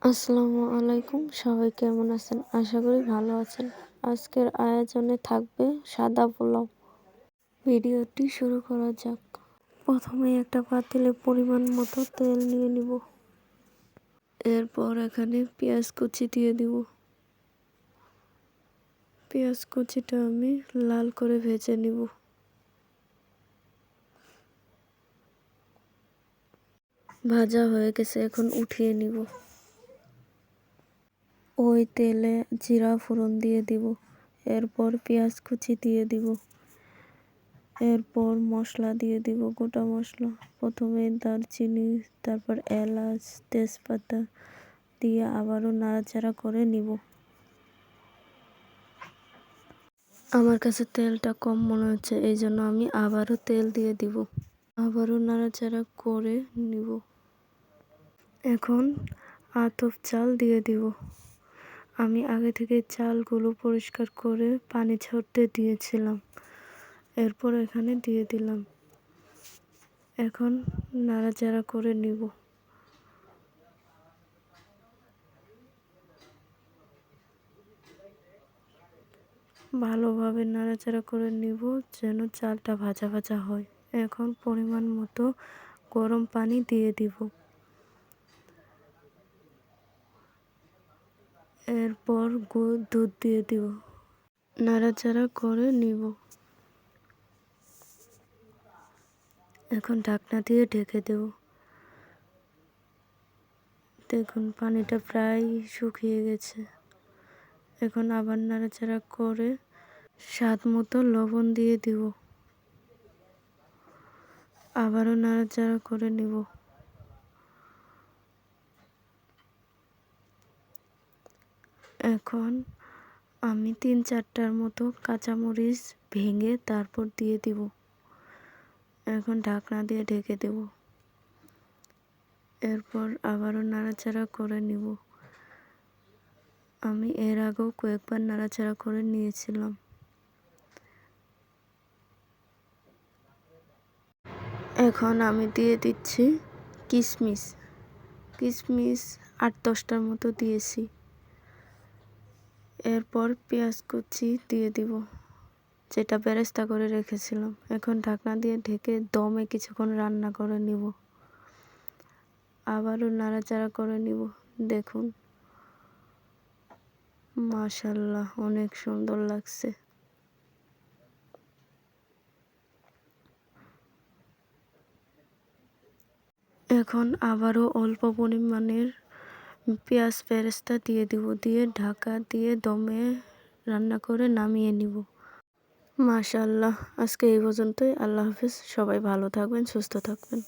আসসালামু আলাইকুম, সবাই কেমন আছেন? আশা করি ভালো আছেন। আজকের আয়োজনে থাকবে সাদা পোলাও। ভিডিওটি শুরু করা যাক। প্রথমে একটা পাতিলে পরিমাণ মতো তেল নিয়ে নিব। এরপর এখানে পেঁয়াজ কুচি দিয়ে দিব। পেঁয়াজ কুচিটা আমি লাল করে ভেজে নিব। ভাজা হয়ে গেছে, এখন উঠিয়ে নিব। ওই তেলে জিরা ফোড়ন দিয়ে দিব। এরপর পেঁয়াজ কুচি দিয়ে দিব। এরপর মশলা দিয়ে দিব, গোটা মশলা। প্রথমে দারচিনি, তারপর এলাচ, তেজপাতা দিয়ে আবারও নাড়াচাড়া করে নিব। আমার কাছে তেলটা কম মনে হচ্ছে, এই জন্য আমি আবারও তেল দিয়ে দিব। আবারও নাড়াচাড়া করে নিব। এখন আতপ চাল দিয়ে দিব। আমি আগে থেকে চালগুলো পরিষ্কার করে পানি ঝরতে দিয়েছিলাম। এরপর এখানে দিয়ে দিলাম। এখন নাড়াচাড়া করে নিব। ভালোভাবে নাড়াচাড়া করে নিব যেন চালটা ভাজা ভাজা হয়। এখন পরিমাণ মতো গরম পানি দিয়ে দিব। এরপর দুধ দিয়ে দিব। নাড়াচাড়া করে নিব। এখন ঢাকনা দিয়ে ঢেকে দেব। দেখুন পানিটা প্রায় শুকিয়ে গেছে। এখন আবার নাড়াচাড়া করে স্বাদ মতো লবণ দিয়ে দিব। আবারও নাড়াচাড়া করে নিব। এখন আমি 3-4টার মতো কাঁচামরিচ ভেঙে তারপর দিয়ে দিব। এখন ঢাকনা দিয়ে ঢেকে দেব। এরপর আবারও নাড়াচাড়া করে নিব। আমি এর আগেও কয়েকবার নাড়াচাড়া করে নিয়েছিলাম। এখন আমি দিয়ে দিচ্ছি কিশমিশ। 8-10টার মতো দিয়েছি। এরপর পেঁয়াজ কুচি দিয়ে দিব, যেটা বেরেস্তা করে রেখেছিলাম। এখন ঢাকনা দিয়ে ঢেকে দমে কিছুক্ষণ রান্না করে নিব। আবারও নাড়াচাড়া করে নিব। দেখুন মাশাআল্লাহ, অনেক সুন্দর লাগছে। এখন আবারও অল্প পরিমাণের পেঁয়াজ বেরেস্তা দিয়ে দিব, দিয়ে ঢাকা দিয়ে দমে রান্না করে নামিয়ে নিব। মাশাআল্লাহ, আজকে এই পর্যন্তই। আল্লাহ হাফেজ। সবাই ভালো থাকবেন, সুস্থ থাকবেন।